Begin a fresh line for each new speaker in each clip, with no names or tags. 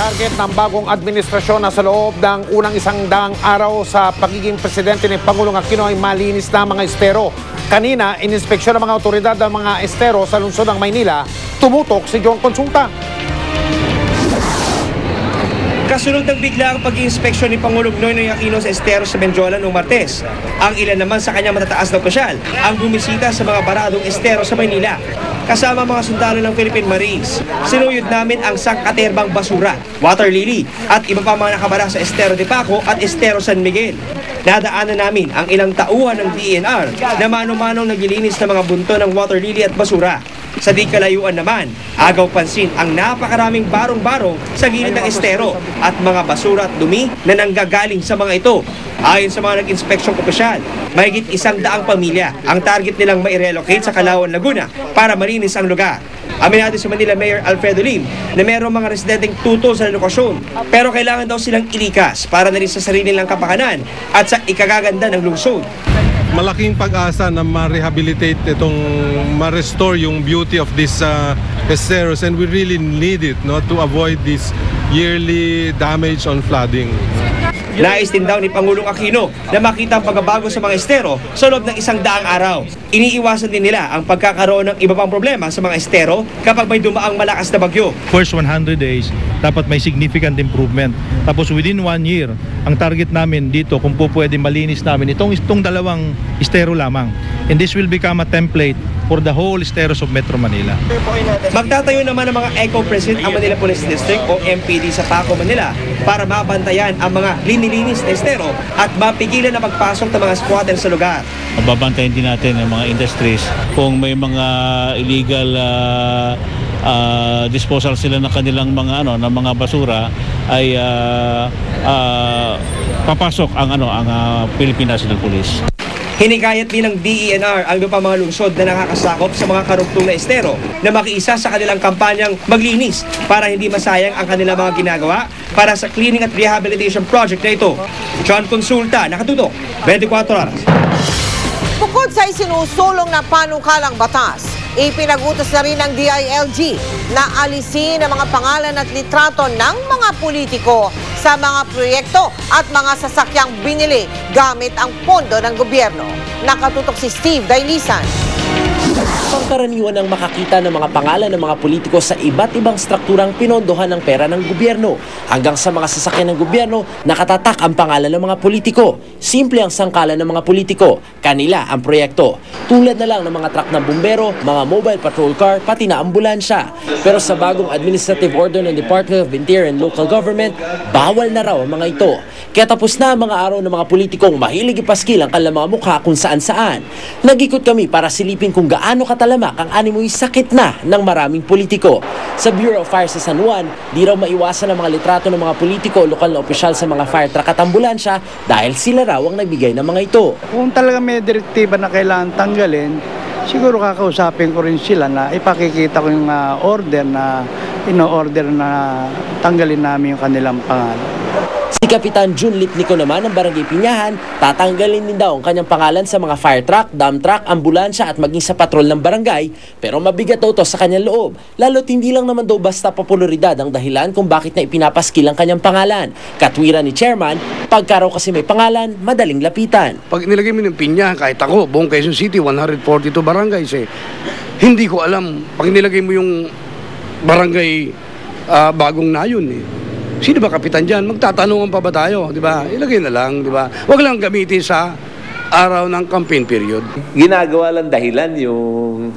target ng bagong administrasyon na sa loob ng unang 100 araw sa pagiging presidente ni Pangulong Aquino ay malinis na mga estero. Kanina, ininspeksyon ng mga otoridad ng mga estero sa lungsod ng Maynila. Tumutok si John Consulta.
Kasunod ng bigla ang pag-iinspeksyon ni Pangulong Noynoy Aquino sa estero sa Benjolan noong Martes. Ang ilan naman sa kanyang matataas na opisyal ang bumisita sa mga baradong estero sa Maynila. Kasama mga sundalo ng Philippine Marines. Sinuyod namin ang sangkaterbang basura, water lily at iba pa mga nakabara sa estero de Paco at estero San Miguel. Nadaanan namin ang ilang tauhan ng DENR na mano-manong naglilinis ng mga bunto ng water lily at basura. Sa di kalayuan naman, agaw pansin ang napakaraming barong-barong sa gilid ng estero at mga basura at dumi na nanggagaling sa mga ito. Ayon sa mga nag-inspeksyong opisyal, mahigit 100 pamilya ang target nilang mai-relocate sa Calauan, Laguna para malinis ang lugar. Aminado si Manila Mayor Alfredo Lim na mayroong mga residenteng tutol sa relokasyon pero kailangan daw silang ilikas para na rin sa sarili nilang kapakanan at sa ikagaganda ng lungsod.
Malaking pag-asa na ma-rehabilitate itong, ma-restore yung beauty of this esteros, and we really need it, no, to avoid this yearly damage on flooding.
Nais din daw ni Pangulong Aquino na makita ang pagbabago sa mga estero sa loob ng 100 araw. Iniiwasan din nila ang pagkakaroon ng iba pang problema sa mga estero kapag may dumaang malakas na bagyo.
First 100 days, dapat may significant improvement. Tapos within 1 year, ang target namin dito kung po pwede malinis namin itong dalawang estero lamang. And this will become a template for the whole esteros of Metro Manila.
Magtatayo naman ng mga eco-president ang Manila Police District o MPD sa Paco, Manila para mabantayan ang mga linilinis na estero at mapigilan na magpasok ng mga squatter sa lugar.
Babantayan din natin ang mga industries kung may mga illegal disposal sila ng kanilang mga ng mga basura ay papasok ang Philippine National Police.
Hinikayat din ng DENR ang iba pa mga lungsod na nakakasakop sa mga karugtong na estero na makiisa sa kanilang kampanyang maglinis para hindi masayang ang kanilang mga ginagawa para sa cleaning at rehabilitation project na ito. John Consulta, nakatutok, 24 oras.
Bukod sa isinusulong na panukalang batas, ipinag-utos na rin ng DILG na alisin ang mga pangalan at litrato ng mga politiko sa mga proyekto at mga sasakyang binili gamit ang pondo ng gobyerno. Nakatutok si Steve Dailisan.
Pangkaraniwan ang makakita ng mga pangalan ng mga politiko sa iba't ibang strukturang pinondohan ng pera ng gobyerno. Hanggang sa mga sasakyan ng gobyerno, nakatatak ang pangalan ng mga politiko. Simple ang sangkalan ng mga politiko. Kanila ang proyekto. Tulad na lang ng mga truck ng bumbero, mga mobile patrol car, pati na ambulansya. Pero sa bagong administrative order ng Department of Interior and Local Government, bawal na raw ang mga ito. Kaya tapos na ang mga araw ng mga politikong mahilig ipaskil ang kanilang mga mukha kung saan-saan. Nag-ikot kami para silipin kung gaano katalamak ang animoy sakit na ng maraming politiko. Sa Bureau of Fire sa San Juan, di raw maiwasan ang mga litrato ng mga politiko o lokal na opisyal sa mga fire truck at ambulansya dahil sila raw ang nagbigay ng mga ito.
Kung talaga may direktiba na kailangan tanggalin, siguro kakausapin ko rin sila na ipakikita ko yung order na ino-order na tanggalin namin yung kanilang pangalan.
Si Kapitan Jun Lipnico naman ng Barangay Pinyahan, tatanggalin din daw ang kanyang pangalan sa mga fire truck, dump truck, ambulansya at maging sa patrol ng barangay, pero mabigat daw to sa kanyang loob. Lalo't hindi lang naman daw basta popularidad ang dahilan kung bakit na ipinapaskil ang kanyang pangalan. Katwiran ni Chairman, pagka raw kasi may pangalan, madaling lapitan.
Pag nilagay mo ng Pinyahan, kahit ako, buong Quezon City, 142 barangays hindi ko alam, pag nilagay mo yung barangay Bagong Nayon sino ba kapitan dyan? Magtatanungan pa ba tayo? Di ba? Ilagay na lang, di ba? Huwag lang gamitin sa araw ng campaign period.
Ginagawa lang dahilan yung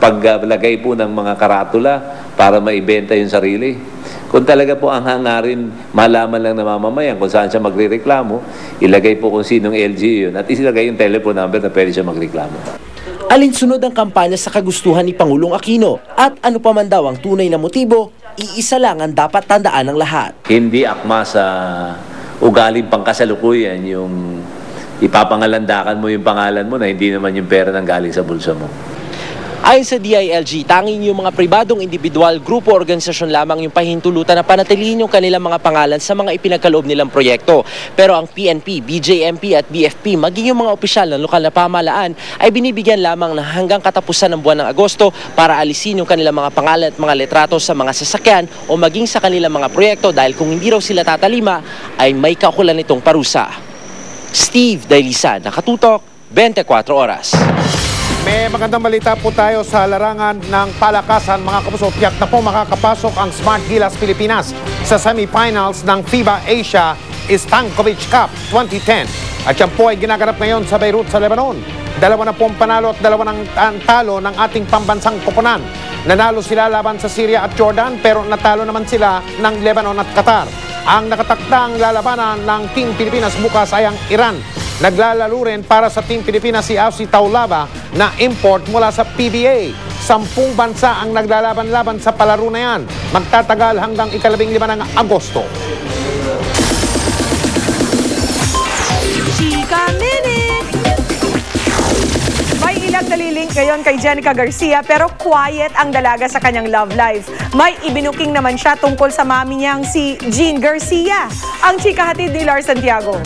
paglagay po ng mga karatula para maibenta yung sarili. Kung talaga po ang hangarin, malaman lang na mamamayan kung saan siya magrereklamo, ilagay po kung sinong LGU yun at isilagay yung telephone number na pwede siya magreklamo.
Alinsunod ang kampanya sa kagustuhan ni Pangulong Aquino at ano pa man daw ang tunay na motibo, iisa lang ang dapat tandaan ng lahat.
Hindi akma sa ugaling pangkasalukuyan yung ipapangalandakan mo yung pangalan mo na hindi naman yung pera nang galing sa bulsa mo.
Ayon sa DILG, tanging yung mga pribadong individual, grupo, organisasyon lamang yung pahintulutan na panatilihin yung kanilang mga pangalan sa mga ipinagkaloob nilang proyekto. Pero ang PNP, BJMP at BFP, maging yung mga opisyal ng lokal na pamahalaan ay binibigyan lamang na hanggang katapusan ng buwan ng Agosto para alisin yung kanilang mga pangalan at mga litrato sa mga sasakyan o maging sa kanilang mga proyekto dahil kung hindi raw sila tatalima ay may kaukulan itong parusa. Steve Dailisa, Nakatutok, 24 Oras.
May magandang balita po tayo sa larangan ng palakasan, mga kapuso. Tiyak na po makakapasok ang Smart Gilas Pilipinas sa semifinals ng FIBA Asia Stankovic Cup 2010. At yan po ay ginaganap ngayon sa Beirut sa Lebanon. 2 na po ang panalo at 2 ang talo ng ating pambansang koponan. Nanalo sila laban sa Syria at Jordan pero natalo naman sila ng Lebanon at Qatar. Ang nakatakdang lalabanan ng Team Pilipinas bukas ay ang Iran. Naglalaro rin para sa Team Pilipinas si Aussie Taulava na import mula sa PBA. 10 bansa ang naglalaban-laban sa palaro na yan. Magtatagal hanggang 15 ng Agosto.
Chika Minute! May ilang nalilink ngayon kay Jenica Garcia pero quiet ang dalaga sa kanyang love life. May ibinuking naman siya tungkol sa mami niyang si Jean Garcia. Ang chika hatid ni Lars Santiago.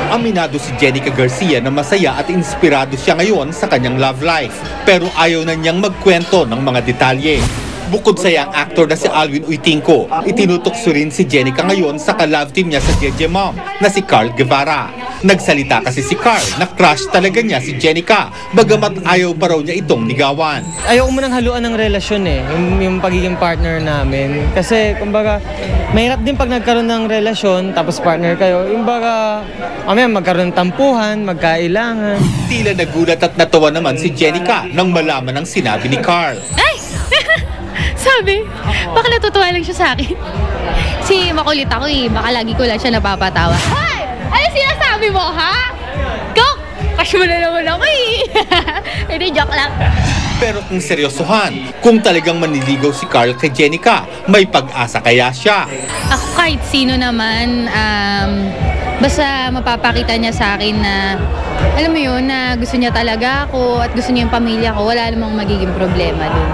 Aminado si Jenica Garcia na masaya at inspirado siya ngayon sa kanyang love life. Pero ayaw na niyang magkwento ng mga detalye. Bukod sa young actor na si Alvin Uitinco, itinutokso rin si Jenica ngayon sa ka-love team niya sa JJ Mom na si Carl Guevara. Nagsalita kasi si Carl na crush talaga niya si Jenica, bagamat ayaw pa raw niya itong ligawan.
Ayaw mo nang haluan ng relasyon yung pagiging partner namin. Kasi kumbaga, mahirap din pag nagkaroon ng relasyon tapos partner kayo. Yung baga, magkaroon ng tampuhan, magkailangan.
Tila nagulat at natawa naman si Jenica nang malaman ang sinabi ni Carl.
Ay! Sabi, baka natutuwa lang siya sa akin. Si makulit ako baka lagi ko lang siya napapatawa. Hoy! Ano sinasabi mo, ha? Kok! Crush mo na naman ako Hindi, joke lang.
Pero kung seryosohan, kung talagang maniligaw si Carl kay Jenica, may pag-asa kaya siya.
Ako kahit sino naman, basta mapapakita niya sa akin na, alam mo yun, na gusto niya talaga ako at gusto niya yung pamilya ko, wala namang magiging problema dun.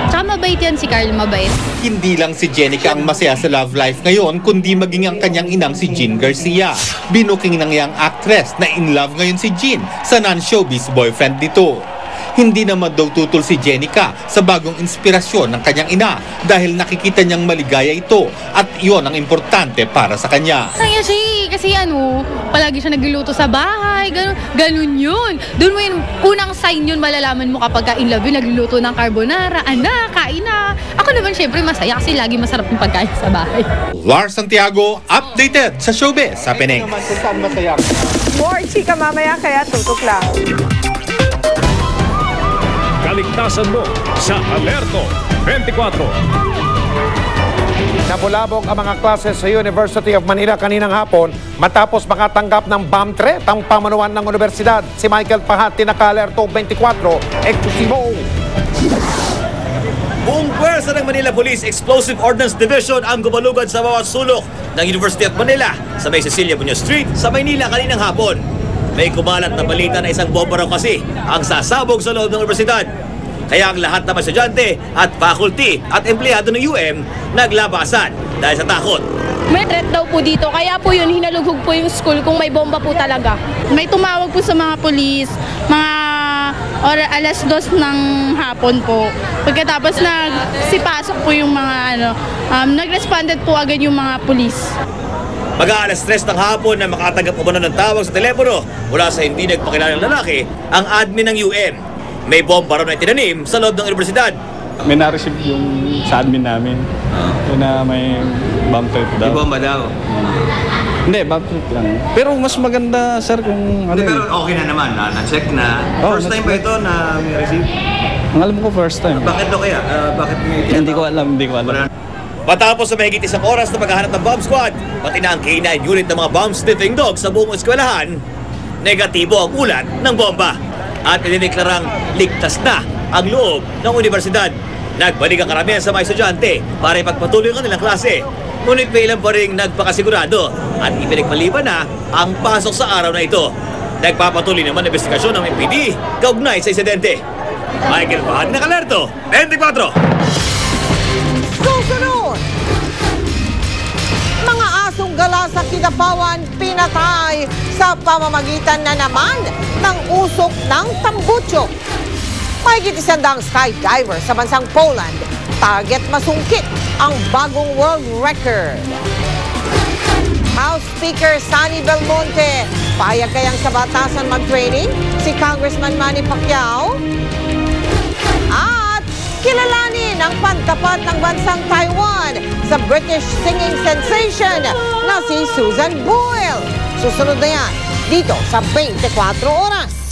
Tsaka mabait yan si Carl, mabait. Hindi lang si Jenica ang masaya sa love life ngayon, kundi maging ang kanyang inang si Jean Garcia. Binuking ng young actress na in love ngayon si Jean sa non-showbiz boyfriend nito. Hindi naman daw tutol si Jenica sa bagong inspirasyon ng kanyang ina dahil nakikita niyang maligaya ito at iyon ang importante para sa kanya. Kaya siya kasi palagi siya nagluluto sa bahay, ganun yun. Doon mo yun, unang sign yun, malalaman mo kapag in love yun, nagluluto ng carbonara, anak, kain na. Ako naman syempre masaya kasi lagi masarap yung pagkain sa bahay.
Lars Santiago, updated sa Showbiz Happening.
More chika mamaya kaya tutok lang.
Kaligtasan mo sa Alerto 24.
Nabulabog ang mga klase sa University of Manila kaninang hapon matapos makatanggap ng bomb threat ang pamunuan ng universidad. Si Michael Pahati na Alerto 24, eksklusibo.
Buong pwersa ng Manila Police Explosive Ordnance Division ang gumalugad sa bawat sulok ng University of Manila sa May Cecilia Muñoz Street sa Maynila kaninang hapon. May kumalat na balita na isang bomba raw kasi ang sasabog sa loob ng universidad. Kaya ang lahat ng estudyante at faculty at empleyado ng UM naglabasan dahil sa takot.
May threat daw po dito, kaya po yun, hinalughog po yung school kung may bomba po talaga. May tumawag po sa mga polis, mga alas 2 ng hapon po. Pagkatapos nagsipasok po yung mga nag-responded po agad yung mga polis.
Mag-aalas 3 ng hapon na makatanggap umano ng tawag sa telepono mula sa hindi nagpakilalang lalaki, ang admin ng UM. May bomba raw na itinanim sa loob ng universidad.
May na-receive yung sa admin namin na may bomb threat daw. May bomba daw? Hindi, bomb threat lang. Pero mas maganda, sir, kung ano.
Pero okay na naman, na-check na. First time ba ito na may receive?
Ang alam ko, first time.
Bakit daw kaya? Bakit may
Hindi ko alam.
Matapos sa mahigit isang oras na paghahanap ng bomb squad, pati na ang K9 unit ng mga bomb sniffing dogs sa buong eskwelahan, negatibo ang ulat ng bomba. At inineklarang ligtas na ang loob ng universidad. Nagbalik ang karamihan sa mga estudyante para ipagpatuloy ang kanilang klase. Ngunit may ilan pa rin nagpakasigurado at ipinagpaliban na ang pasok sa araw na ito. Nagpapatuloy naman ang investigasyon ng MPD kaugnay sa insidente. Michael Bahag na Kalerto, 24.
Susunod! Mga asong gala sa Kidapawan pinatay sa pamamagitan na naman ng usok ng tambutso. Mahigit 100 skydiver sa bansang Poland. Target masungkit ang bagong world record. House Speaker Sonny Belmonte, payag kayang sa batasan mag-training si Congressman Manny Pacquiao? At kilalanin ang pantapat ng bansang Taiwan sa British singing sensation na si Susan Boyle. Susunod na yan dito sa 24 Oras.